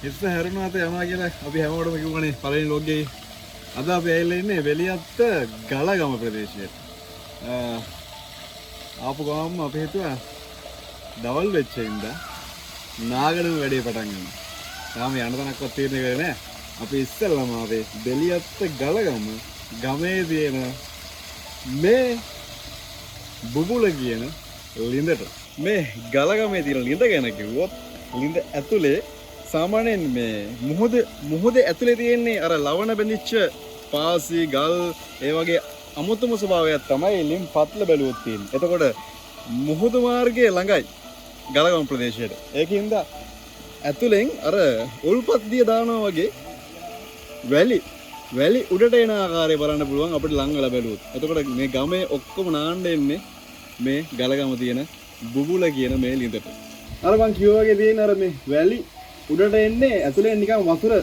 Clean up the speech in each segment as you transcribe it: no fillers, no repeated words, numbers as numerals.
ඉස්ස හැරුණාත යනවා කියලා අපි හැමෝටම කිව්වනේ පළවෙනි ලොග් එකේ. අද අපි ඇවිල්ලා ඉන්නේ වෙලියත්ත ගලගම ප්‍රදේශයට. ආපු ගමන්ම අපි හිතුවා දවල් වෙච්ච ඉඳලා නාගඩම වැඩේ පටන් ගන්න. තාම යන තැනක්වත් තීරණය කරේ නැහැ. අපි ඉස්සෙල්ලාම ආවේ වෙලියත්ත ගලගම ගමේ තියෙන මේ බුබුල කියන ලිඳට. මේ ගලගමේ තියෙන ලිඳ ගැන කිව්වොත් ලිඳ ඇතුලේ සාමාන්‍යයෙන් මේ මුහුද ඇතුලේ තියෙන්නේ අර ලවණ බැඳිච්ච පාසි ගල් ඒ වගේ අමුතුම ස්වභාවයක් තමයි ලිම් පත්ල බැලුවොත් තියෙන්නේ. එතකොට මුහුදු මාර්ගයේ ළඟයි ගලගම ප්‍රදේශයට. ඒකින්ද ඇතුලෙන් අර උල්පත් දිය දානවා වගේ වැලි උඩට එන ආකාරය බලන්න පුළුවන් අපිට ලං වෙලා බැලුවොත්. එතකොට මේ ගමේ ඔක්කොම නාන්න එන්නේ මේ ගලගම තියෙන බුබුල කියන මේ ලිඳට. අර මං කිව්වා වගේ තියෙන අර මේ වැලි උඩට එන්නේ ඇතුලෙන් නිකන් වතුර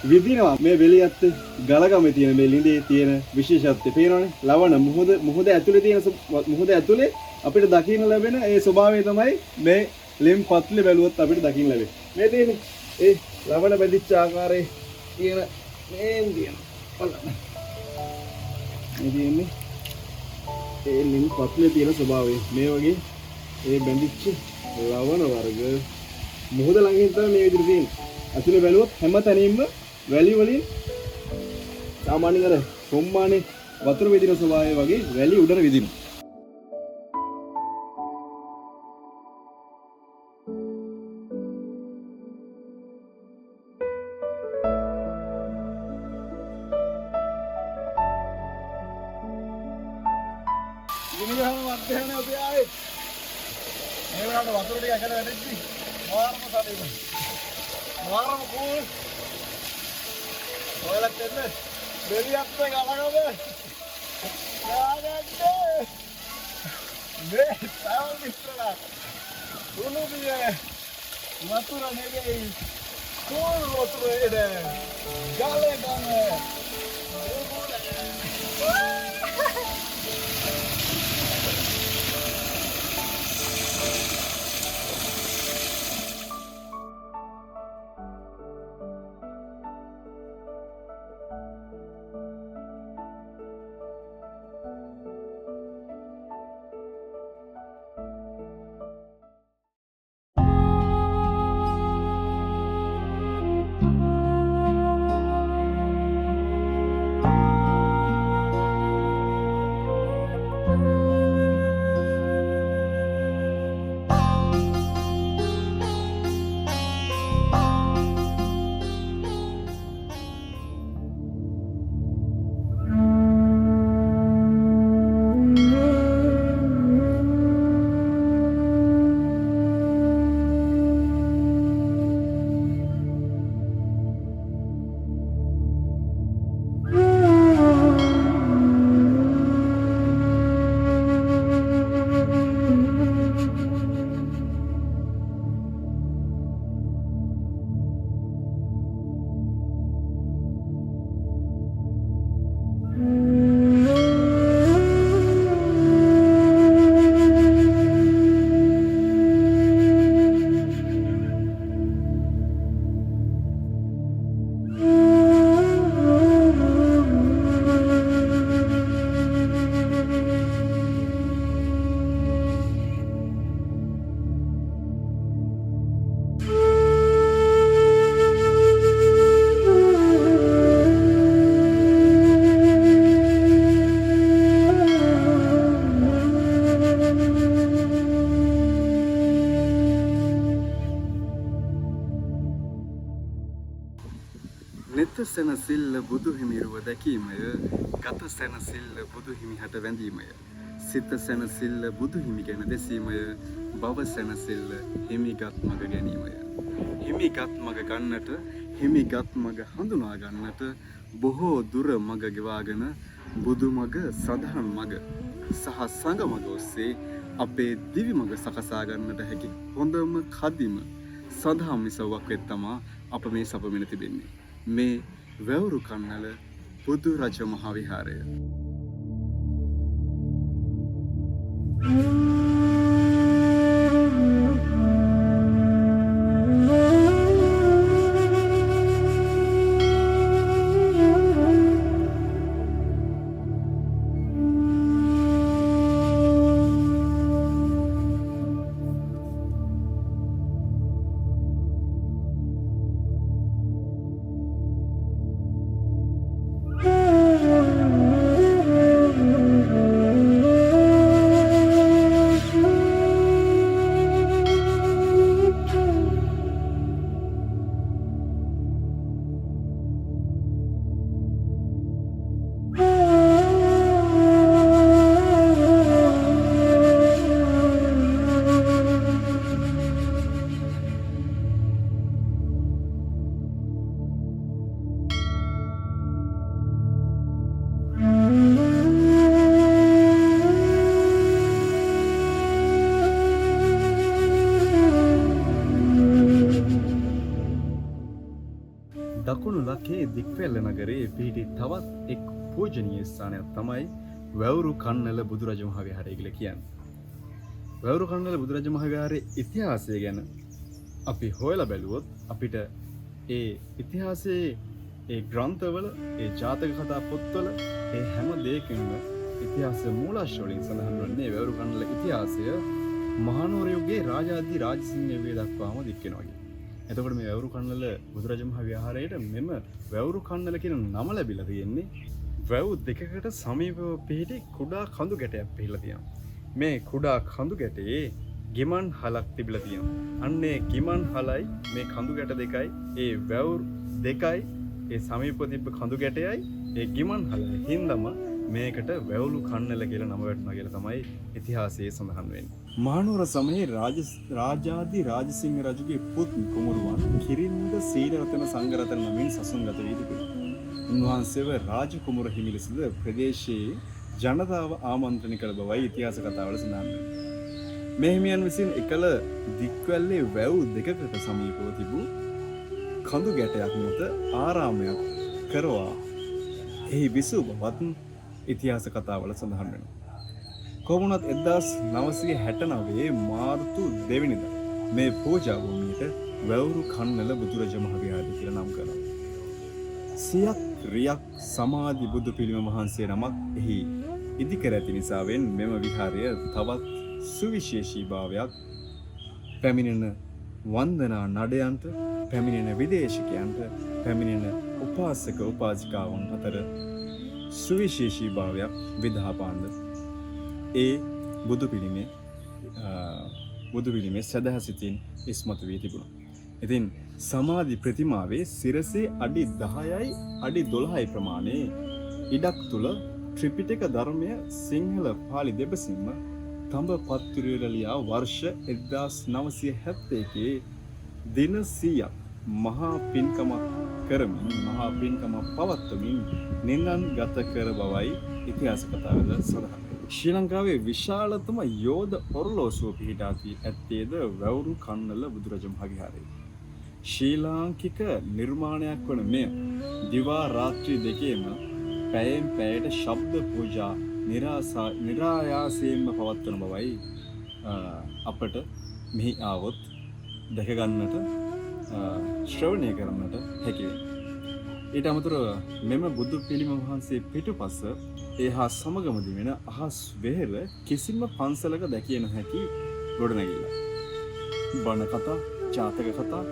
විදිනවා. මේ වෙලියත්ත ගලගමේ තියෙන මේ ලිඳේ තියෙන විශේෂත්වය පේනවනේ. ලවණ මුහුද ඇතුලේ තියෙන මුහුද ඇතුලේ අපිට දකින්න ලැබෙන ඒ ස්වභාවය තමයි මේ ලිම් පත්ලේ බැලුවොත් අපිට දකින්න ලැබෙන්නේ. මේ තියෙන්නේ ඒ ලවණ බැඳිච්ච ආකාරයේ තියෙන මේන් තියෙන බලන්න. මේ තියෙන්නේ ඒ ලිම් පත්ලේ තියෙන ස්වභාවය. මේ වගේ ඒ බැඳිච්ච ලවණ වර්ග මුහුද ළඟින් තමයි මේ විදිහට තියෙන්නේ. ඇතුලේ බැලුවොත් හැම තැනින්ම වැලි වලින් සාමාන්‍යයෙන් අර කොම්මානේ වතුර විදින ස්වභාවය වගේ වැලි උඩට විදිනවා. ඉතින් මధ్‍යහනේ අපි ආවේ. මේ වලට වතුර ටික ඇකල වැටෙද්දි මාරම සතේක. මාරම කූල්. ඔයාලත් එන්න. වෙලියත්ත ගලගම. යාගත්තේ. මේ තාම මිස්ටරලා. උණුදියේ වතුර නෙවෙයි. කූල් වතුර එද. ගලගම. නෙත සැනසිල්ල බුදු හිමිරුව දැකීමය, ගත සැනසිල්ල බුදු හිමිහට වැඳීමය. සිත සැනසෙල්ල බුදු හිමි ගැන දෙසීමය බව සැනසෙල්ල හිමිගත් මග ගැනීමය. හිමිගත් මග ගන්නට හිමිගත් මග හඳුනා ගන්නට බොහෝ දුර මග ගෙවාගෙන බුදු මග සදහන් මග සහ සංඝ මග ඔස්සේ අපේ දිවි මග සකසා ගන්නට හැකි හොඳම කදිම සදහම් ඉසව්වක් වෙත් තමා අප මේ සපමින තිබෙන්නේ. මේ වැවුරු කන්නල බුදු රජ මහා විහාරය. දකුණු ලකේ දික්වැල්ල නගරයේ පිහිටි තවත් එක් පූජනීය ස්ථානයක් තමයි වැවුරු කන්නල බුදුරජ මහ විහාරය කියලා කියන්නේ. වැවුරු කන්නල බුදුරජ මහ විහාරයේ ඉතිහාසය ගැන අපි හොයලා බැලුවොත් අපිට ඒ ඉතිහාසයේ ඒ ග්‍රන්ථවල ඒ ජාතක කතා පොත්වල ඒ හැම දෙයකින්ම ඉතිහාස මූලාශ්‍ර වලින් සඳහන් වන්නේ වැවුරු කන්නල ඉතිහාසය මහනුවර යුගයේ රාජාදී රාජසිංහ යුගයේ දක්වාම දික් වෙනවා. එතකොට මේ වැවුරු කන්නල බුදුරජ මහ විහාරයට මෙම වැවුරු කන්නල කියන නම ලැබිලා තියෙන්නේ වැව් දෙකකට සමීපව පිහිටි කුඩා කඳු ගැටයක් පිහිලා තියෙනවා. මේ කුඩා කඳු ගැටේ ගිමන් හලක් තිබිලා තියෙනවා. අන්නේ ගිමන් හලයි මේ කඳු ගැට දෙකයි ඒ වැවුරු දෙකයි ඒ සමීපව තිබ්බ කඳු ගැටයයි ඒ ගිමන් හලයි හින්දම මේකට වැවුරු කන්නල කියලා නම වැටුණා කියලා තමයි ඉතිහාසයේ සඳහන් වෙන්නේ. මහනුවර සමයේ රාජාදී රාජසිංහ රජුගේ පුත් කුමරුවන් කිරින්ද සීලරතන සංඝරතන නමින් සසුන්ගත වී තිබුණා. උන්වහන්සේව රාජ කුමරු හිමි ලෙසද ප්‍රදේශයේ ජනතාව ආමන්ත්‍රණය කළ බවයි ඉතිහාස කතාවල සඳහන් වෙනවා. මේ හිමියන් විසින් එකල දික්වැල්ලේ වැව් දෙකකට සමීපව තිබූ කඳු ගැටයක් මත ආරාමයක් කරවා එහි විසූ බවත් ඉතිහාස කතාවල සඳහන් වෙනවා. කොමුණත් 1969 මාර්තු 2 වෙනිදා මේ පූජා භූමියට වැවුරු කන්නල බුදුරජ මහ විහාරය කියලා නම් කරනවා. සියක් රියක් සමාධි බුදු පිළිම වහන්සේ නමක් එහි ඉදිකර ඇති නිසාවෙන් මෙම විහාරය තවත් සුවිශේෂී භාවයක් පැමිණෙන වන්දනා නඩයන්ට පැමිණෙන විදේශිකයන්ට පැමිණෙන උපාසක උපාසිකාවන් අතර සුවිශේෂී භාවයක් විදහාපාන්ද ඒ බුදු පිළිමේ සදහසිතින් ඉස්මතු වී තිබුණා. ඉතින් සමාධි ප්‍රතිමාවේ සිරසේ අඩි 10යි අඩි 12යි ප්‍රමාණයේ ඉඩක් තුල ත්‍රිපිටක ධර්මය සිංහල පාලි දෙබසින්ම තඹ පත්තිරිවල ලියා වර්ෂ 1971 දින 100ක් මහා පින්කම කරමින් මහා පින්කම පවත්වමින් නිලන් ගත කර බවයි ඉතිහාස කතාවල සඳහන්. ශ්‍රී ලංකාවේ විශාලතම යෝධ ඔරලෝසුව පිහිටා ඇත්තේද වැවුරු කන්නල බුදුරජ මහ විහාරයේ. ශ්‍රී ලාංකික නිර්මාණයක් වන මෙය දිවා රාත්‍රී දෙකේම පැයෙන් පැයට ශබ්ද පූජා නිරායාසයෙන්ම පවත්වන බවයි අපට මෙහි ආවොත් දැක ගන්නට ශ්‍රවණය කරන්නට හැකි වේ. ඊට අමතරව මෙම බුදු පිළිම වහන්සේ පිටුපස ඒ හා සමගම දිවෙන අහස් වෙහෙර කිසිම පන්සලක දැකිය නොහැකි ගොඩනැගිල්ල. බණ කතා, ජාතක කතා,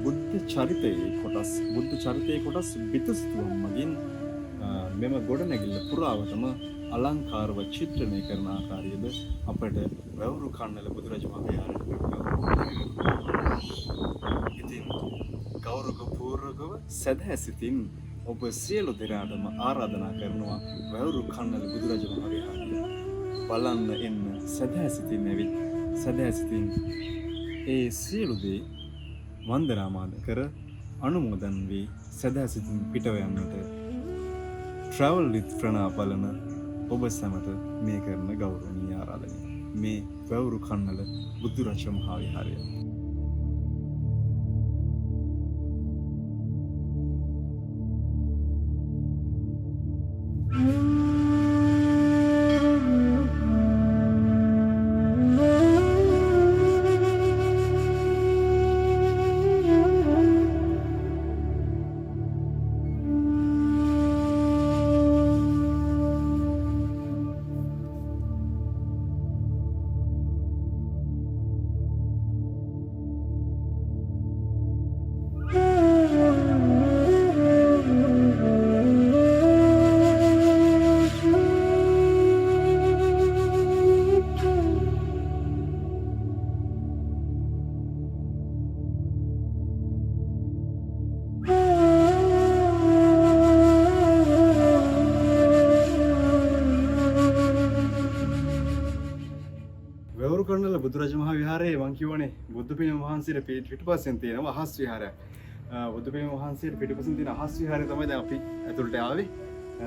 බුද්ධ චරිතයේ කොටස් බිතුසිතුවම් මගින් මෙම ගොඩනැගිල්ල පුරාවටම අලංකාරව චිත්‍රණය කරන ආකාරයද අපට වැවුරු කන්නල බුදුරජ මහ විහාරයට ඉතින් ගෞරවපූර්වකව සදහැසිතින් ඔබ සියලු දෙනාටම ආරාධනා කරනවා වැවුරු කන්නල බුදුරජ මහ විහාරයට බලන්න එන්න සදහැසිතින් ඇවිත් සදහැසිතින් ඒ සියලු දේ වන්දනාමාන කර අනුමෝදන් වී සදහැසිතින් පිටව යන්නට travel with ප්‍රනා බලන ඔබ සැමට මේ කරන ගෞරවනීය ආරාධනය. මේ වැවුරු කන්නල බුදුරජ මහා විහාරය. වැවුරු කන්නල බුදුරජ මහා විහාරයේ මං කියවනේ බුදු පිළිම වහන්සේට පිටුපස්සෙන් තියෙනවා අහස් විහාරය. බුදු පිළිම වහන්සේට පිටුපස්සෙන් තියෙන අහස් විහාරය තමයි දැන් අපි ඇතුළට ආවේ.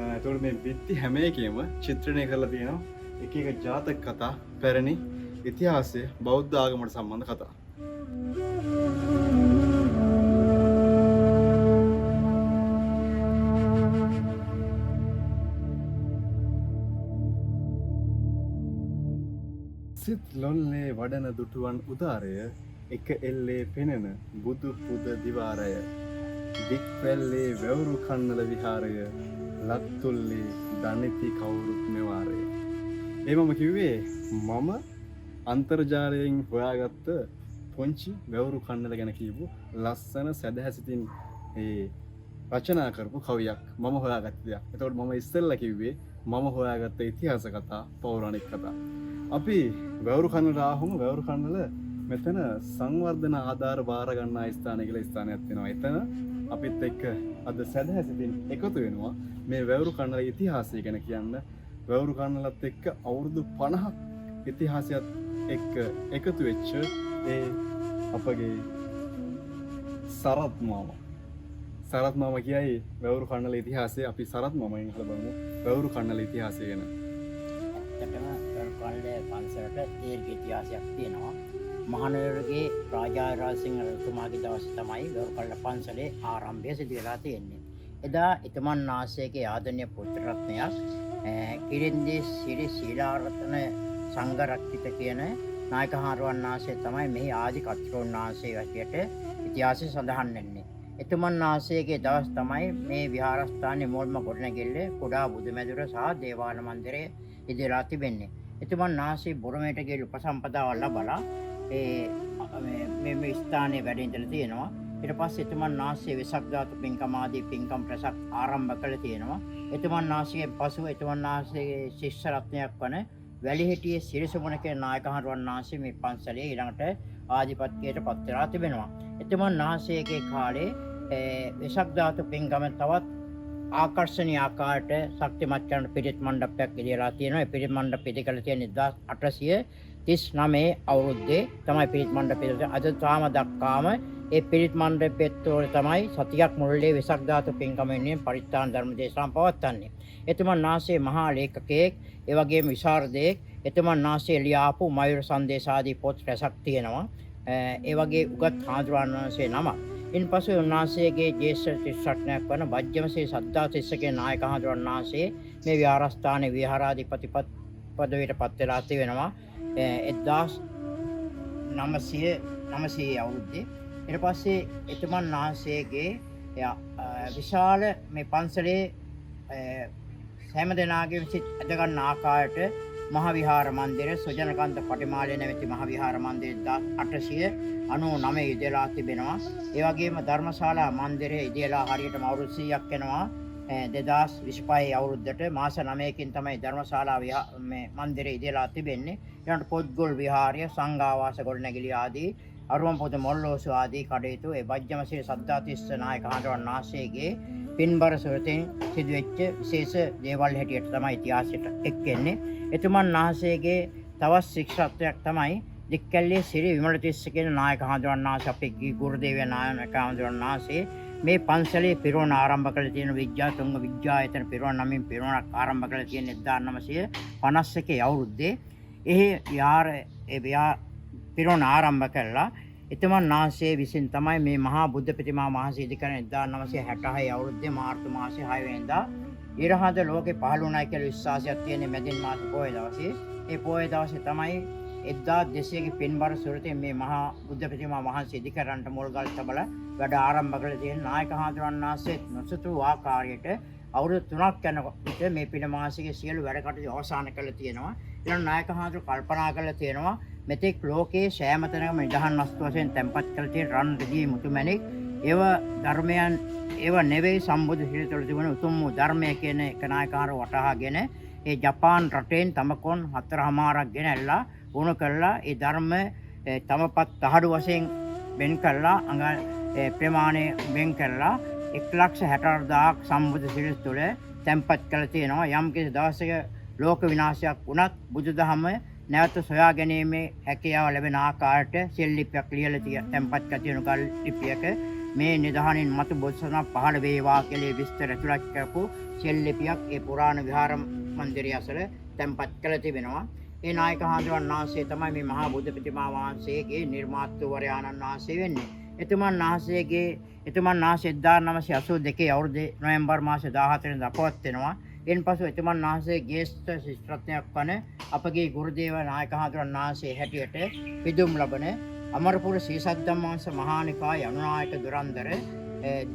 ඒතකොට මේ බිත්ති හැම එකේම චිත්‍රණය කරලා තියෙනවා එක එක ජාතක කතා, පැරණි ඉතිහාසය, බෞද්ධ ආගමට සම්බන්ධ කතා. සිත් ලොල්ලේ වඩන දුටුවන් උදාරය එක එල්ලේ පෙනෙන බුදු පුද දිවාරය දික්වැල්ලේ වැවුරු කන්නල විහාරය ලක්තුල්ලේ දනිති කවුරුත් මෙවාරය. ඒ මම කිව්වේ මම අන්තර්ජාලයෙන් හොයාගත්ත පොන්චි වැවුරු කන්නල ගැන කියපු ලස්සන සැදැහැසිතින් ඒ රචනා කරපු කවියක් මම හොයාගත්ත දෙයක්. එතකොට මම ඉස්සෙල්ලා කිව්වේ මම හොයාගත්ත ඉතිහාස කතා, පෞරාණික කතා. අපි වැවුරු කන්නලට ආවම වැවුරු කන්නල මෙතන සංවර්ධන ආධාර බාර ගන්නා ස්ථානය කියලා ස්ථානයක් තියෙනවා. එතන අපිත් එක්ක අද සැදැහැසිතින් එකතු වෙනවා මේ වැවුරු කන්නල ඉතිහාසය ගැන කියන්න. වැවුරු කන්නලත් එක්ක අවුරුදු 50ක් ඉතිහාසයත් එක්ක එකතු වෙච්ච ඒ අපගේ සරත් මාමා. සරත් මාමා කියයි වැවුරු කන්නල ඉතිහාසය. අපි සරත් මාමෙන් අහලා බලමු වැවුරු කන්නල ඉතිහාසය ගැන. කල්ලේ පන්සලට දීර්ඝ ඉතිහාසයක් තියෙනවා. මහනුවරගේ රාජා රාජසිංහ රජතුමාගේ දවසේ තමයි වැවුරුකල්ල පන්සලේ ආරම්භය සිදු වෙලා තියෙන්නේ. එදා එතුමන් නාසයේගේ ආදරණීය පුත්‍ර රත්නයක් කිරින්දී සිරි ශීලාරත්න සංඝරක්කිත කියන නායක හාරවන් නාසය තමයි මෙහි ආදි කතරොන් නාසය හැටියට ඉතිහාසය සඳහන් වෙන්නේ. එතුමන් නාසයේගේ දවස් තමයි මේ විහාරස්ථානයේ මුල්ම ගොඩනැගිල්ල කුඩා බුදුමැදුර සහ දේවාල මන්දිරය ඉදිරියට තිබෙන්නේ. එතුමන් නාසයේ බුරුමයට ගිහින් උපසම්පදාව ලබලා මේ ස්ථානයේ වැඩ ඉඳලා තියෙනවා. ඊට පස්සේ එතුමන් නාසයේ වෙසක් ධාතු පින්කම ආදී පින්කම් ප්‍රසක් ආරම්භ කළා තියෙනවා. එතුමන් නාසයෙන් පසුව එතුමන් නාසයේ ශිෂ්‍ය රත්නයක් වන වැලිහෙටියේ සිරිසුමන කියන නායක හරුවන් නාසය මේ පන්සලේ ඊළඟට ආධිපත්‍යයට පත් වෙලා තිබෙනවා. එතුමන් නාසයේ කාලේ වෙසක් ධාතු පින්කම තවත් ආකර්ෂණීය ආකාරයට ශක්තිමත් කරන පිරිත් මණ්ඩපයක් ඉදිරියලා තියෙනවා. ඒ පිරිත් මණ්ඩපය ඉදිකලා තියෙන 1839 අවුරුද්දේ තමයි පිරිත් මණ්ඩපය. අද තාම දක්වාම ඒ පිරිත් මණ්ඩපෙත් තමයි සතියක් මුළුල්ලේ වෙසක් ධාතු පින්කම වෙනුවෙන් පරිත්‍යාන ධර්ම දේශනා පවත්වන්නේ. එතුමන් නාසයේ මහා ලේඛකයෙක්, ඒ වගේම විශාරදයෙක්. එතුමන් නාසයේ ලියාපු මයුර සංදේශ ආදී පොත් රැසක් තියෙනවා. ඒ වගේ උගත් හාමුදුරුවන් වහන්සේ නමක්. ඉන්පසු උන්වහන්සේගේ ජේෂ්ඨ ශිෂ්‍යත්වයක් වන වජ්ජමසේ සද්ධා තිස්සගේ නායක හඳුරන වහන්සේ මේ විහාරස්ථානයේ විහාරාධිපති පදවියට පත් වෙලා තිබෙනවා 1900 අවුරුද්දේ. ඊට පස්සේ එතුමන් වහන්සේගේ විශාල මේ පන්සලේ හැම දෙනාගේම සිත් ඇද ගන්න ආකාරයට මහ විහාර මන්දිරය සුජනකාන්ත පටිමාලය නැමැති මහ විහාර මන්දිරය 1899 ඉදලා තිබෙනවා. ඒ වගේම ධර්මශාලා මන්දිරය ඉදලා හරියටම අවුරුදු 100ක් වෙනවා. 2025 අවුරුද්දට මාස 9කින් තමයි ධර්මශාලා මේ මන්දිරය ඉදලා තිබෙන්නේ. ඊළඟට පොත්ගොල් විහාරය, සංඝාවාස ගොඩනැගිලි ආදී අරුවන්පොත මොල්ලෝසු ආදී කටයුතු ඒ බජ්ජමසිරි සද්ධාතිස්ස නායක හඳුරන් නාසේගේ පින්බර සොරතෙන් සිදුවෙච්ච විශේෂ දේවල් හැටියට තමයි ඉතිහාසයට එක්කෙන්නේ. එතුමන් නාසේගේ තවත් ශික්ෂත්වයක් තමයි දික්කැල්ලේ සිරි විමලතිස්ස කියන නායක හඳුරන් නාසේ අපේ ගුරුදේවයා නායක හඳුරන් නාසේ මේ පන්සලේ පිරවන ආරම්භ කළ තියෙන විද්‍යාතුංග විද්‍යායතන පිරවන නමින් පිරවනක් ආරම්භ කළ තියෙන 1951 අවුරුද්දේ පිරවන ආරම්භ කළා. එතුමන් නාසයේ විසින් තමයි මේ මහා බුද්ධ ප්‍රතිමා මහසී ඉදිකරන 1966 අවුරුද්දේ මාර්තු මාසයේ 6 වෙනිදා ඉරහඳ ලෝකේ පහළ වුණා කියලා විශ්වාසයක් තියෙන මැදින් මාස පොහොය දවසේ. ඒ පොහොය දවසේ තමයි 1200ගේ පින්බර සුරතේ මේ මහා බුද්ධ ප්‍රතිමා මහසී ඉදිකරන්නට මුල්ගල් තබල වැඩ ආරම්භ කළ තියෙන නායක හඳුරන් නාසයේ නොසතු ආකාරයට අවුරුදු 3ක් යනකොට මේ පින මාසිකේ සියලු වැඩ කටයුතු අවසන් කරලා තියෙනවා. ඊළඟ නායක හඳුර කල්පනා කරලා තියෙනවා මෙතෙක් ලෝකයේ සෑම තැනකම නිදහන් වස්තු වශයෙන් තැන්පත් කරලා තියෙන රන් රිදී මුතුමැණික් ඒව ධර්මයන් ඒව නෙවෙයි සම්බුදු සිරිතවල තිබෙන උතුම් ධර්මය කියන එක නායකහාර වටහාගෙන ඒ ජපාන් රටෙන් තමකොන් 4මාරක් ගෙනල්ලා වුණ කළා ඒ ධර්ම තමපත් තහඩු වශයෙන් වෙන් කළා ප්‍රමාණය වෙන් කළා 1,64,000ක් සම්බුදු සිරිත තුළ තැන්පත් කරලා තියෙනවා. යම් කිසි දවසක ලෝක විනාශයක් වුණත් බුදුදහම නැවත සොයා ගැනීමේ හැකියාව ලැබෙන ආකාරයට සෙල් ලිපියක් ලියලා තැන්පත් කර තියෙන ගල් ලිපියක මේ නිදහනින් මතු බොසසන පහළ වේවා කියලා විස්තර ඇතුළත් කරපු සෙල් ලිපියක් ඒ පුරාණ විහාර මන්දිරය අසල තැන්පත් කරලා තිබෙනවා. ඒ නායක හඳුරන් නාසයේ තමයි මේ මහා බුද්ධ ප්‍රතිමා වහන්සේගේ නිර්මාතෘවරයාණන් වහන්සේ වෙන්නේ. එතුමන් නාසයේ 1982 අවුරුද්දේ නොවැම්බර් මාසේ 14 වෙනිදා අපවත් වෙනවා. එන්පසු එතුමන් වහන්සේ ජ්‍යෙෂ්ඨ ශිෂ්‍යත්වයක් වන අපගේ ගුරුදේව නායක හඳුරන් නාසයේ හැටියට පිදුම් ලබන අමරපුර ශ්‍රී සද්ධම්මාංශ මහානිකාය අනුනායක දුරන්දර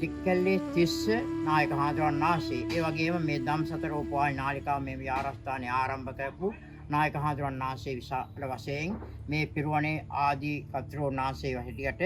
දික්කැල්ලේ තිස්ස නායක හඳුරන් නාසයේ ඒ වගේම මේ ධම්සතර උපවායි නාලිකාව මේ විහාරස්ථානයේ ආරම්භ කරපු නායක හඳුරන් නාසයේ විශාල වශයෙන් මේ පිරුවනේ ආදී කතරෝ නාසයේ හැටියට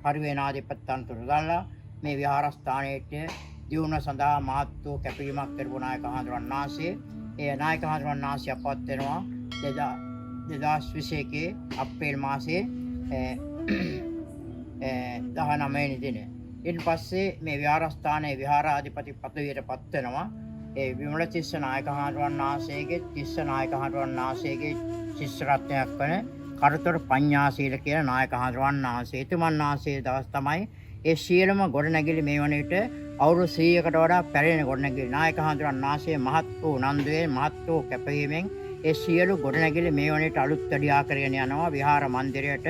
පරිවේනාධිපත්තන්තුරු දාලා මේ විහාරස්ථානයේ දියුණුව සඳහා මහත් වූ කැපවීමක් කරපු නායක හඳුරන් නාසයේ ඒ නායක හඳුරන් නාසය අපවත් වෙනවා 2021 අප්‍රේල් මාසයේ 19 වෙනි දිනේ. ඊට පස්සේ මේ විහාරස්ථානයේ විහාරාධිපති පදවියට පත් වෙනවා. ඒ විමලතිස්ස නායක හඳුරන් නාසයේගේ තිස්ස නායක හඳුරන් නාසයේගේ ශිෂ්‍ය රත්නයක් වන කරතොර පඤ්ඤාසීල කියන නායක හඳුරන් නාසය. එතුමන් නාසයේ දවස් තමයි ඒ සියලුම ගොඩනැගිලි මේ වන විට අවුරුදු 100කට වඩා පැරණි ගොඩනැගිලි නායක හඳුරන් නාසයේ මහත් වූ නන්දුවේ මහත් වූ කැපවීමෙන් ඒ සියලු ගොඩනැගිලි මේ වන විට අලුත් වැඩියා කරගෙන යනවා. විහාර මන්දිරයට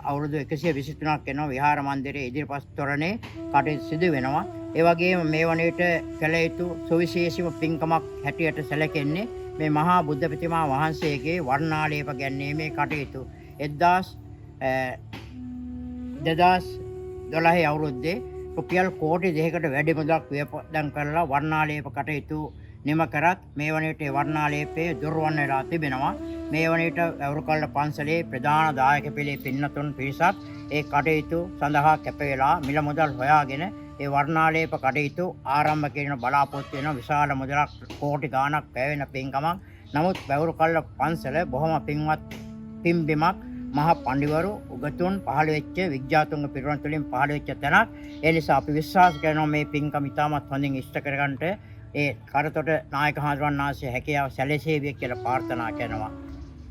අවුරුදු 123ක් වෙනවා. විහාර මන්දිරයේ ඉදිරිපස් තොරණේ කටයුතු සිදු වෙනවා. ඒ වගේම මේ වන විට කළ යුතු සුවිශේෂීම පින්කමක් හැටියට සැලකෙන්නේ මේ මහා බුද්ධ ප්‍රතිමා වහන්සේගේ වර්ණාලේප ගැනීමේ කටයුතු 2012 අවුරුද්දේ රුපියල් කෝටි 2කට වැඩි මුදලක් වියපදම් කරලා වර්ණාලේප කටයුතු නිම කරත් මේ වන විට වර්ණාලේපයේ දුර්වර්ණ වෙලා තිබෙනවා. මේ වන විට වැවුරුකල්ල පන්සලේ ප්‍රධාන දායක පිළේ පින්නතුන් පිරිසක් ඒ කටයුතු සඳහා කැප වෙලා මිල මුදල් හොයාගෙන ඒ වර්ණාලේප කටයුතු ආරම්භ කිරීම බලාපොරොත්තු වෙන විශාල මුදලක් කෝටි ගාණක් වැය වෙන පින්කමක්. නමුත් වැවුරුකල්ල පන්සල බොහොම පින්වත් පින්බිමක් මහා පඬිවරු උගතුන් පහළ වෙච්ච විද්‍යාතුංග පිරිවෙන් තුළින් පහළ වෙච්ච තැනක්. ඒ නිසා අපි විශ්වාස කරනවා මේ පින්කම ඉතාමත් හොඳින් ඉෂ්ට කරගන්නට ඒ කරතොට නායක හඳුරන් නාසයේ හැකියාව සැලසේවි කියලා ප්‍රාර්ථනා කරනවා.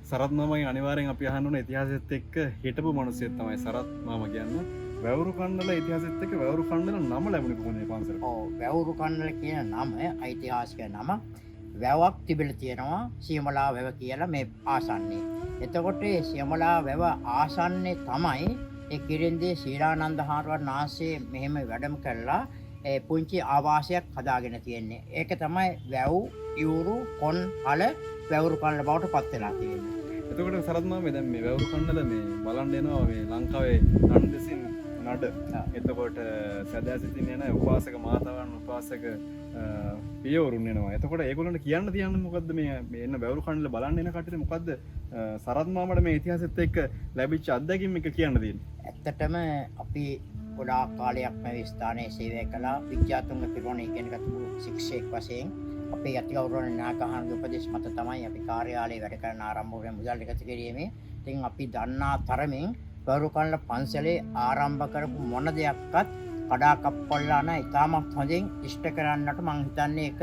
සරත් මාමගෙන් අනිවාර්යෙන් අපි අහන්න ඕන ඉතිහාසෙත් එක්ක හිටපු මිනිස්සෙක් තමයි සරත් මාමා කියන්නේ. වැවුරු කණ්ඩල ඉතිහාසෙත් එක්ක වැවුරු කණ්ඩල නම ලැබුණේ කොහොමද මේ පන්සලට? ඔව් වැවුරු කණ්ඩල කියන නම ඓතිහාසික නම. වැවක් තිබිලා තියෙනවා සියමලා වැව කියලා මේ ආසන්නයේ. එතකොට මේ සියමලා වැව ආසන්නයේ තමයි ඒ කිරින්දේ ශීලානන්ද හාරවර් නාසයේ මෙහෙම වැඩම කළා ඒ පුංචි ආවාසයක් හදාගෙන තියෙන්නේ. ඒක තමයි වැව් ඉවුරු කොන් අල වැවුරු කණ්ඩල බවට පත් වෙලා තියෙන්නේ. එතකොට සරත් මාමේ දැන් මේ වැවුරු කණ්ඩල මේ බලන්න එනවා මේ ලංකාවේ නන්දසින් නඩ. එතකොට සදාසිතින් යන උපාසක මාතාවන් උපාසක පියවරුන් එනවා. එතකොට ඒගොල්ලන්ට කියන්න තියන්නේ මොකද්ද මේ එන්න වැවුරු කණ්ඩල බලන්න එන කටට මොකද්ද සරත් මාමට මේ ඉතිහාසෙත් එක්ක ලැබිච්ච අත්දැකීම් එක කියන්න තියෙන්නේ? ඇත්තටම අපි ගොඩාක් කාලයක් මේ ස්ථානයේ සේවය කළා. විද්‍යාතුංග පිරිවෙන් ඉගෙන ගත්තු ශික්ෂකෙක් වශයෙන් අපේ යටිගෞරවනීය නායකහණගේ උපදෙස් මත තමයි අපි කාර්යාලයේ වැඩ කරන ආරම්භ වුණේ මුදල් එකතු කිරීමේ. ඉතින් අපි දන්නා තරමින් ගෞරවකල්ල පන්සලේ ආරම්භ කරපු මොන දෙයක්වත් කඩා කප්පල්ලා නැ ඉතාමත් හොඳින් ඉෂ්ට කරන්නට මං හිතන්නේ එක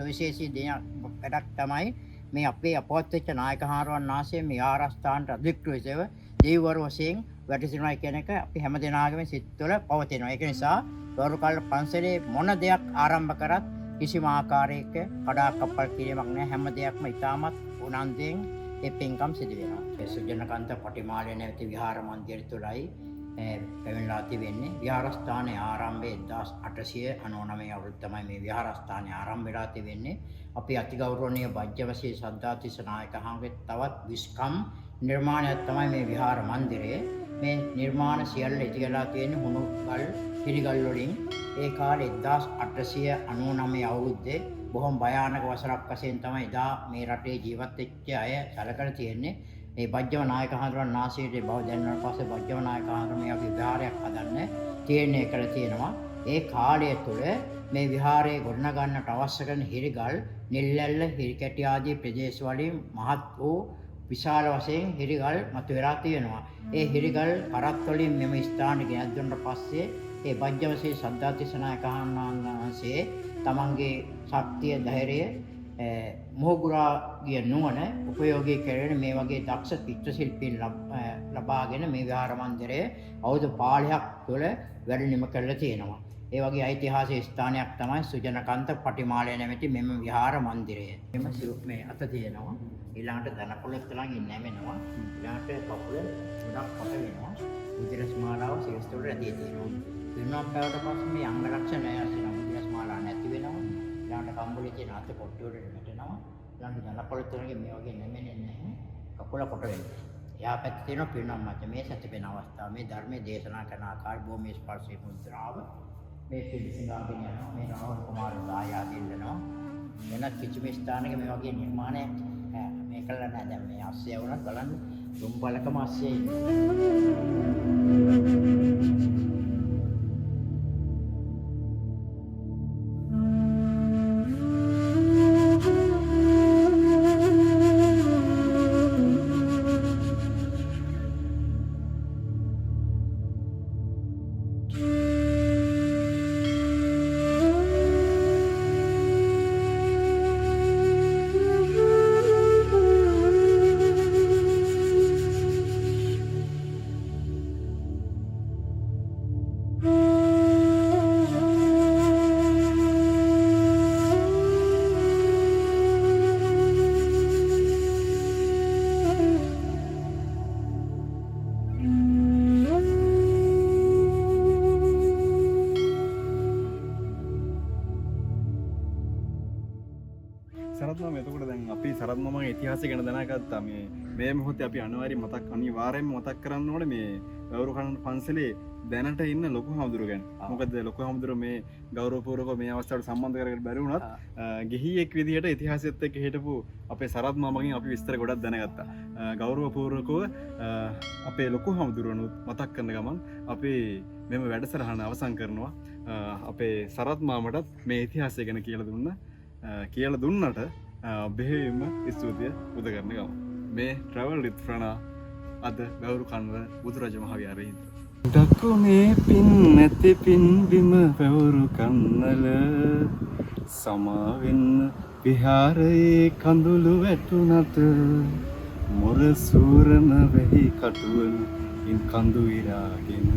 විශේෂී දෙයක් වැඩක් තමයි මේ අපේ අපවත් වෙච්ච නායක හාරවන් වාසයේ මේ ආරස්ථානට අධිකෘතව දේවවරු වශයෙන් වැටසිනවා කියන එක අපි හැම දෙනාගේම සිත්වල පවතිනවා. ඒක නිසා ගෞරවකල්ල පන්සලේ මොන දෙයක් ආරම්භ කරත් කිසිම ආකාරයක කඩා කප්පල් කිරීමක් නැහැ. හැම දෙයක්ම ඉතාමත් උනන්දුවෙන් ඒ පින්කම් සිදු වෙනවා. ඒ සුජනකාන්ත පටිමාලය නැවති විහාර මන්දිරය තුළයි පැමිණලා තිබෙන්නේ. විහාරස්ථානයේ ආරම්භය 1899 අවුරුද්ද තමයි මේ විහාරස්ථානයේ ආරම්භ වෙලා තිබෙන්නේ. අපි අතිගෞරවනීය වජ්ජවසී සද්ධාතිස්ස නායක හාමුදුරුවෝ තවත් විස්කම් නිර්මාණයක් තමයි මේ විහාර මන්දිරය. මේ නිර්මාණ සියල්ල ඉතිගලා තියෙන්නේ හුණුගල් පිළිගල් වලින්. ඒ කාලේ 1899 අවුරුද්දේ බොහොම භයානක වසරක් වශයෙන් තමයි එදා මේ රටේ ජීවත් වෙච්ච අය සැලකලා තියෙන්නේ. මේ බජ්ජව නායක හඳුරන නාසයේ බව දැනනට පස්සේ බජ්ජව නායක හඳුරන මේ අපි විහාරයක් හදන්න තීරණය කළ තියෙනවා. ඒ කාලය තුළ මේ විහාරයේ ගොඩනගන්නට අවශ්‍ය කරන හිරිගල්, නිල්ලැල්ල, හිරිකැටි ආදී ප්‍රදේශ වලින් මහත් වූ විශාල වශයෙන් හිරිගල් මතුවලා තියෙනවා. ඒ හිරිගල් කරත් වලින් මෙම ස්ථානෙට ගෙනත් දුන්නාට පස්සේ ඒ බජ්ජවසී සද්ධාතිස්ස නායක වහන්සේ තමන්ගේ ශක්තිය, ධෛර්යය, මොහුගුරාගේ නුවණ උපයෝගී කරගෙන මේ වගේ දක්ෂ චිත්‍ර ශිල්පීන් ලබාගෙන මේ විහාර මන්දිරය අවුරුදු 15ක් තුළ වැඩ නිම කරලා තියෙනවා. ඒ වගේ ඓතිහාසික ස්ථානයක් තමයි සුජනකාන්ත පටිමාලය නැමැති මෙම විහාර මන්දිරය. මේ අත තියෙනවා. ඊළඟට දනකොළත් ළඟින් නැමෙනවා. ඊළඟට කකුල ගොඩක් කොට වෙනවා. උදිරස්මාලාව සිරස්තවල රැඳී තියෙනවා. වෙනම පැවට පස්සේ මේ අංග ලක්ෂණ ඇසින උදිරස්මාලා නැති වෙනවා. ඊළඟට කම්බුලේ තියෙන අත කොට්ටුවට වැටෙනවා. ඊළඟට දනකොළත් ළඟින් මේ වගේ නැමෙන්නේ නැහැ. කකුල කොට වෙනවා. එහා පැත්තේ තියෙන පිරිනොම් මත මේ සැතපෙන අවස්ථාව මේ ධර්මයේ දේශනා කරන ආකාර භූමියේ ස්පර්ශයේ මුද්‍රාව මේ පිළිසිඟාගෙන යනවා. මේ රාහුල කුමාර දායාද ඉල්ලනවා. වෙනත් කිසිම ස්ථානයක මේ වගේ නිර්මාණයක් මේ කළා නැහැ. දැන් මේ අස්සය වුණත් බලන්න දුම්බලකම අස්සයේ සරත්නම එතකොට දැන් අපි සරත්නම ඉතිහාසය ගැන දැනගත්තා. මේ මොහොතේ අපි අනිවාර්යයෙන්ම මතක් කරන්න ඕනේ මේ ගෞරවකණ්ඩ පන්සලේ දැනට ඉන්න ලොකු හාමුදුරුවෝ ගැන. මොකද ලොකු හාමුදුරුවෝ මේ ගෞරවපූර්වකව මේ අවස්ථාවට සම්බන්ධ කරගෙන බැරි වුණත් ගිහියෙක් විදිහට ඉතිහාසයත් එක්ක හිටපු අපේ සරත්නමගෙන් අපි විස්තර ගොඩක් දැනගත්තා. ගෞරවපූර්වකව අපේ ලොකු හාමුදුරුවනුත් මතක් කරන ගමන් අපි මෙම වැඩසටහන අවසන් කරනවා. අපේ සරත් මාමටත් මේ ඉතිහාසය ගැන කියලා දුන්නට බෙහෙවින්ම ස්තුතිය පුද කරන ගමු. මේ ට්‍රැවල් විත් ප්‍රනා අද ගෞරවකණ්ඩ බුදුරජ මහ විහාරයේ දකුණේ පින් නැති පින් බිම පැවරු කන්නල සමාවෙන්න විහාරයේ කඳුළු වැටුණත මොර සූරන වෙහි කටුවන ඉන් කඳු ඉරාගෙන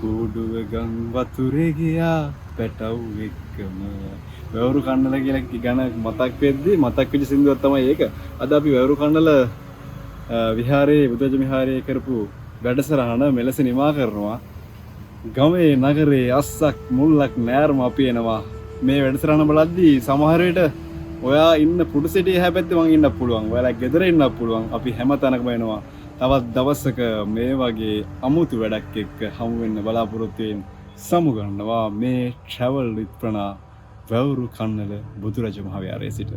කූඩුව ගම් වතුරේ ගියා පැටව් එක්කම වැවරු කන්නල කියලා ගැන මතක් වෙච්ච සින්දුවක් තමයි ඒක. අද අපි වැවරු කන්නල විහාරයේ බුදුරජ විහාරයේ කරපු වැඩසටහන මෙලෙස නිමා කරනවා. ගමේ නගරේ අස්සක් මුල්ලක් නෑරම අපි එනවා. මේ වැඩසටහන බලද්දී සමහර විට ඔයා ඉන්න පුඩුසෙටියේ හැපැත්තේ මං ඉන්නත් පුළුවන්. ඔයාලා ගෙදර ඉන්නත් පුළුවන්. අපි හැම තැනකම එනවා. තවත් දවසක මේ වගේ අමුතු වැඩක් එක්ක හමු වෙන්න බලාපොරොත්තු වෙන සමුගන්නවා මේ ට්‍රැවල් විත් ප්‍රනා වැවරු කන්නල බුදුරජ මහ විහාරයේ සිට.